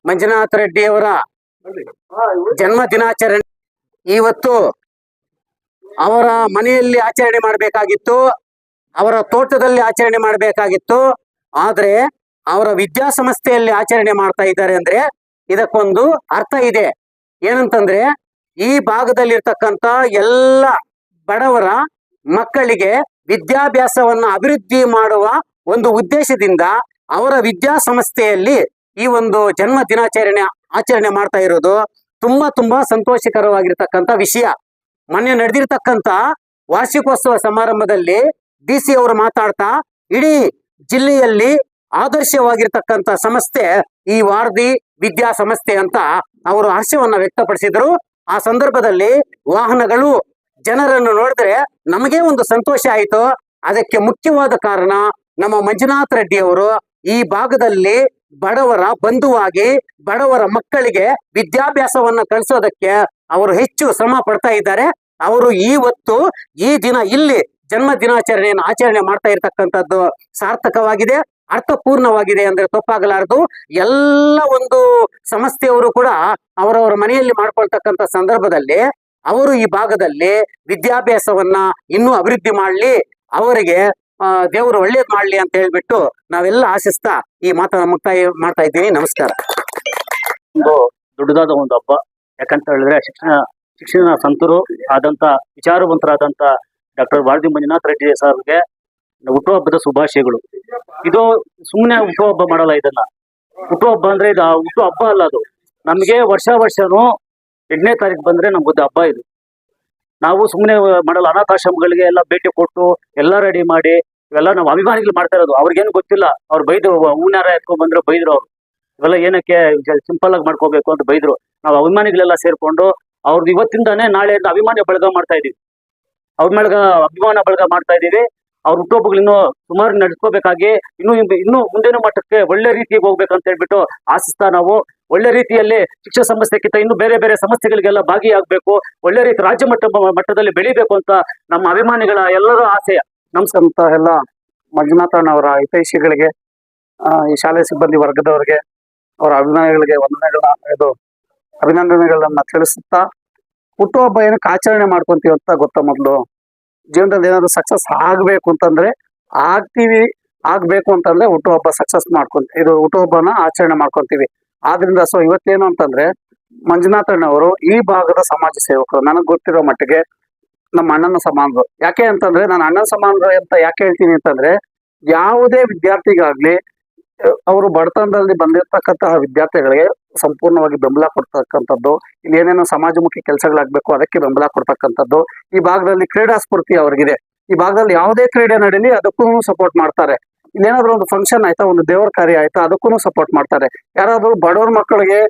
ಮಂಜುನಾಥ ರೆಡ್ಡಿ ಅವರ ಜನ್ಮ ದಿನಾಚರಣೆ ಇವತ್ತು ಅವರ ಮನೆಯಲ್ಲಿ ಆಚರಣೆ ಮಾಡಬೇಕಾಗಿತ್ತು, ಅವರ ತೋಟದಲ್ಲಿ ಆಚರಣೆ ಮಾಡಬೇಕಾಗಿತ್ತು. ಆದ್ರೆ ಅವರ ವಿದ್ಯಾಸಂಸ್ಥೆಯಲ್ಲಿ ಆಚರಣೆ ಮಾಡ್ತಾ ಇದ್ದಾರೆ ಅಂದ್ರೆ ಇದಕ್ಕೊಂದು ಅರ್ಥ ಇದೆ. ಏನಂತಂದ್ರೆ ಈ ಭಾಗದಲ್ಲಿರ್ತಕ್ಕಂಥ ಎಲ್ಲ ಬಡವರ ಮಕ್ಕಳಿಗೆ ವಿದ್ಯಾಭ್ಯಾಸವನ್ನ ಅಭಿವೃದ್ಧಿ ಮಾಡುವ ಒಂದು ಉದ್ದೇಶದಿಂದ ಅವರ ವಿದ್ಯಾಸಂಸ್ಥೆಯಲ್ಲಿ ಈ ಒಂದು ಜನ್ಮ ದಿನಾಚರಣೆ ಆಚರಣೆ ಮಾಡ್ತಾ ಇರೋದು ತುಂಬಾ ಸಂತೋಷಕರವಾಗಿರ್ತಕ್ಕಂಥ ವಿಷಯ. ಮೊನ್ನೆ ನಡೆದಿರ್ತಕ್ಕಂಥ ವಾರ್ಷಿಕೋತ್ಸವ ಸಮಾರಂಭದಲ್ಲಿ DC ಅವರು ಮಾತಾಡ್ತಾ ಇಡೀ ಜಿಲ್ಲೆಯಲ್ಲಿ ಆದರ್ಶವಾಗಿರ್ತಕ್ಕಂಥ ಸಂಸ್ಥೆ ಈ ವಾರ್ಧಿ ವಿದ್ಯಾ ಸಂಸ್ಥೆ ಅಂತ ಅವರು ಹರ್ಷವನ್ನ ವ್ಯಕ್ತಪಡಿಸಿದ್ರು. ಆ ಸಂದರ್ಭದಲ್ಲಿ ವಾಹನಗಳು ಜನರನ್ನು ನೋಡಿದ್ರೆ ನಮಗೆ ಒಂದು ಸಂತೋಷ ಆಯಿತು. ಅದಕ್ಕೆ ಮುಖ್ಯವಾದ ಕಾರಣ ನಮ್ಮ ಮಂಜುನಾಥ ರೆಡ್ಡಿ ಅವರು ಈ ಭಾಗದಲ್ಲಿ ಬಡವರ ಬಂಧುವಾಗಿ ಬಡವರ ಮಕ್ಕಳಿಗೆ ವಿದ್ಯಾಭ್ಯಾಸವನ್ನ ಕಲಿಸೋದಕ್ಕೆ ಅವರು ಹೆಚ್ಚು ಶ್ರಮ ಪಡ್ತಾ ಇದ್ದಾರೆ. ಅವರು ಇವತ್ತು ಈ ದಿನ ಇಲ್ಲಿ ಜನ್ಮ ದಿನಾಚರಣೆಯನ್ನು ಆಚರಣೆ ಮಾಡ್ತಾ ಇರ್ತಕ್ಕಂಥದ್ದು ಸಾರ್ಥಕವಾಗಿದೆ, ಅರ್ಥಪೂರ್ಣವಾಗಿದೆ ಅಂದ್ರೆ ತಪ್ಪಾಗಲಾರದು. ಎಲ್ಲ ಒಂದು ಸಂಸ್ಥೆಯವರು ಕೂಡ ಅವರವರ ಮನೆಯಲ್ಲಿ ಮಾಡ್ಕೊಳ್ತಕ್ಕಂಥ ಸಂದರ್ಭದಲ್ಲಿ ಅವರು ಈ ಭಾಗದಲ್ಲಿ ವಿದ್ಯಾಭ್ಯಾಸವನ್ನ ಇನ್ನೂ ಅಭಿವೃದ್ಧಿ ಮಾಡಲಿ, ಅವರಿಗೆ ದೇವರು ಒಳ್ಳೇದ್ ಮಾಡ್ಲಿ ಅಂತ ಹೇಳ್ಬಿಟ್ಟು ನಾವೆಲ್ಲ ಆಶಿಸ್ತಾ ಈ ಮುಕ್ತಾಯ ಮಾಡ್ತಾ ಇದ್ದೀವಿ. ನಮಸ್ಕಾರ. ಒಂದು ದೊಡ್ಡದಾದ ಒಂದು ಹಬ್ಬ, ಯಾಕಂತ ಹೇಳಿದ್ರೆ ಶಿಕ್ಷಣ ಸಂತರು ಆದಂತ ವಿಚಾರವಂತರಾದಂತ ಡಾಕ್ಟರ್ ವಾರ್ಧಿ ಮಂಜುನಾಥ ರೆಡ್ಡಿ ಸರ್ಗೆ ಹುಟ್ಟುಹಬ್ಬದ ಶುಭಾಶಯಗಳು. ಇದು ಸುಮ್ಮನೆ ಹುಟ್ಟುಹಬ್ಬ ಮಾಡಲ್ಲ, ಇದನ್ನ ಹುಟ್ಟುಹಬ್ಬ ಅಂದ್ರೆ ಇದು ಹುಟ್ಟು ಹಬ್ಬ ಅಲ್ಲ, ಅದು ನಮ್ಗೆ ವರ್ಷನೂ 8ನೇ ತಾರೀಕು ಬಂದ್ರೆ ನಮ್ಗೊಂದು ಹಬ್ಬ ಇದು. ನಾವು ಸುಮ್ಮನೆ ಮಾಡಲ್ಲ, ಅನಾಥಾಶ್ರಮಗಳಿಗೆ ಎಲ್ಲ ಭೇಟಿ ಕೊಟ್ಟು ಎಲ್ಲ ರೆಡಿ ಮಾಡಿ ಇವೆಲ್ಲ ನಾವು ಅಭಿಮಾನಿಗಳು ಮಾಡ್ತಾ ಇರೋದು. ಅವ್ರಿಗೇನು ಗೊತ್ತಿಲ್ಲ, ಅವ್ರು ಬೈದು ಹೂನಾರ ಎತ್ಕೊಂಡ್ ಬಂದ್ರು, ಬೈದ್ರು ಅವ್ರು ಇವೆಲ್ಲ ಏನಕ್ಕೆ ಸಿಂಪಲ್ ಆಗಿ ಮಾಡ್ಕೋಬೇಕು ಅಂತ ಬೈದ್ರು. ನಾವು ಅಭಿಮಾನಿಗಳೆಲ್ಲ ಸೇರ್ಕೊಂಡು ಅವ್ರದ್ದು ಇವತ್ತಿಂದಾನೇ ನಾಳೆಯಿಂದ ಅಭಿಮಾನಿ ಬಳಗ ಮಾಡ್ತಾ ಇದೀವಿ, ಅಭಿಮಾನ ಬಳಗ ಮಾಡ್ತಾ ಇದೀವಿ. ಅವ್ರ ಹುಟ್ಟುಹಬ್ಬಗಳು ಇನ್ನೂ ಸುಮಾರು ನಡೆಸ್ಕೋಬೇಕಾಗಿ ಇನ್ನೂ ಮುಂದಿನ ಮಟ್ಟಕ್ಕೆ ಒಳ್ಳೆ ರೀತಿಗೆ ಹೋಗ್ಬೇಕಂತ ಹೇಳ್ಬಿಟ್ಟು ಆಶಿಸ್ತಾ ನಾವು ಒಳ್ಳೆ ರೀತಿಯಲ್ಲಿ ಶಿಕ್ಷಣ ಸಂಸ್ಥೆಗಿಂತ ಇನ್ನು ಬೇರೆ ಬೇರೆ ಸಮಸ್ಯೆಗಳಿಗೆಲ್ಲ ಭಾಗಿಯಾಗಬೇಕು, ಒಳ್ಳೆ ರೀತಿ ರಾಜ್ಯ ಮಟ್ಟದಲ್ಲಿ ಬೆಳಿಬೇಕು ಅಂತ ನಮ್ಮ ಅಭಿಮಾನಿಗಳ ಎಲ್ಲರ ಆಸೆಯ. ನಮಸ್ಕಾರ ಎಲ್ಲ ಮಂಜುನಾಥಣ್ಣವರ ಹಿತೈಷಿಗಳಿಗೆ, ಈ ಶಾಲೆ ಸಿಬ್ಬಂದಿ ವರ್ಗದವರಿಗೆ, ಅವರ ಅಭಿಮಾನಿಗಳಿಗೆ ಅಭಿನಂದನೆಗಳನ್ನ ತಿಳಿಸುತ್ತಾ, ಹುಟ್ಟುಹಬ್ಬ ಏನಕ್ಕೆ ಆಚರಣೆ ಮಾಡ್ಕೊಂತೀವಿ ಅಂತ ಗೊತ್ತಾ? ಮೊದಲು ಜೀವನದಲ್ಲಿ ಏನಾದ್ರು ಸಕ್ಸಸ್ ಆಗ್ಬೇಕು ಅಂತಂದ್ರೆ ಆಗ್ಬೇಕು ಅಂತಂದ್ರೆ ಹುಟ್ಟುಹಬ್ಬ ಸಕ್ಸಸ್ ಇದು ಹುಟ್ಟುಹಬ್ಬನ ಆಚರಣೆ ಮಾಡ್ಕೊಂತೀವಿ. ಆದ್ರಿಂದ ಇವತ್ತೇನು ಅಂತಂದ್ರೆ ಮಂಜುನಾಥಣ್ಣವರು ಈ ಭಾಗದ ಸಮಾಜ ಸೇವಕರು. ನನಗೆ ಗೊತ್ತಿರೋ ಮಟ್ಟಿಗೆ ನಮ್ಮ ಅಣ್ಣನ ಸಮಾನರು. ಯಾಕೆ ಅಂತಂದ್ರೆ ನಾನು ಅಣ್ಣನ ಸಮಾನರು ಅಂತ ಯಾಕೆ ಹೇಳ್ತೀನಿ ಅಂತಂದ್ರೆ, ಯಾವುದೇ ವಿದ್ಯಾರ್ಥಿಗಾಗ್ಲಿ ಅವರು ಬಡತನದಲ್ಲಿ ಬಂದಿರ್ತಕ್ಕಂತಹ ವಿದ್ಯಾರ್ಥಿಗಳಿಗೆ ಸಂಪೂರ್ಣವಾಗಿ ಬೆಂಬಲ ಕೊಡ್ತಕ್ಕಂಥದ್ದು, ಇಲ್ಲಿ ಏನೇನೋ ಸಮಾಜಮುಖಿ ಕೆಲಸಗಳಾಗಬೇಕು ಅದಕ್ಕೆ ಬೆಂಬಲ ಕೊಡ್ತಕ್ಕಂಥದ್ದು. ಈ ಭಾಗದಲ್ಲಿ ಕ್ರೀಡಾ ಸ್ಫೂರ್ತಿ ಅವ್ರಿಗಿದೆ. ಈ ಭಾಗದಲ್ಲಿ ಯಾವುದೇ ಕ್ರೀಡೆ ನಡೀಲಿ ಅದಕ್ಕೂ ಸಪೋರ್ಟ್ ಮಾಡ್ತಾರೆ. ಇಲ್ಲೇನಾದ್ರೂ ಒಂದು ಫಂಕ್ಷನ್ ಆಯ್ತಾ, ಒಂದು ದೇವರ ಕಾರ್ಯ ಆಯ್ತಾ, ಅದಕ್ಕೂ ಸಪೋರ್ಟ್ ಮಾಡ್ತಾರೆ. ಯಾರಾದ್ರೂ ಬಡವ್ರ ಮಕ್ಕಳಿಗೆ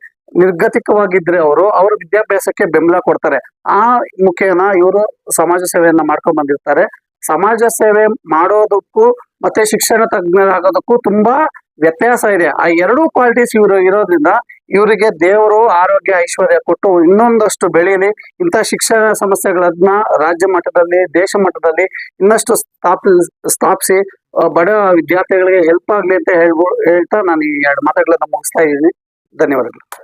ನಿರ್ಗತಿಕವಾಗಿದ್ರೆ ಅವ್ರ ವಿದ್ಯಾಭ್ಯಾಸಕ್ಕೆ ಬೆಂಬಲ ಕೊಡ್ತಾರೆ. ಆ ಮುಖೇನ ಇವರು ಸಮಾಜ ಸೇವೆಯನ್ನ ಮಾಡ್ಕೊಂಡ್ ಬಂದಿರ್ತಾರೆ. ಸಮಾಜ ಸೇವೆ ಮಾಡೋದಕ್ಕೂ ಮತ್ತೆ ಶಿಕ್ಷಣ ತಜ್ಞರಾಗೋದಕ್ಕೂ ತುಂಬಾ ವ್ಯತ್ಯಾಸ ಇದೆ. ಆ ಎರಡೂ ಕ್ವಾಲಿಟೀಸ್ ಇವರು ಇರೋದ್ರಿಂದ ಇವರಿಗೆ ದೇವರು ಆರೋಗ್ಯ ಐಶ್ವರ್ಯ ಕೊಟ್ಟು ಇನ್ನೊಂದಷ್ಟು ಬೆಳೀಲಿ, ಇಂಥ ಶಿಕ್ಷಣ ಸಂಸ್ಥೆಗಳನ್ನ ರಾಜ್ಯ ಮಟ್ಟದಲ್ಲಿ ದೇಶ ಮಟ್ಟದಲ್ಲಿ ಇನ್ನಷ್ಟು ಸ್ಥಾಪಿಸಿ ಬಡ ವಿದ್ಯಾರ್ಥಿಗಳಿಗೆ ಹೆಲ್ಪ್ ಆಗ್ಲಿ ಅಂತ ಹೇಳ್ತಾ ನಾನು ಈ 2 ಮಾತುಗಳನ್ನ ಮುಗಿಸ್ತಾ ಇದ್ದೀನಿ. ಧನ್ಯವಾದಗಳು.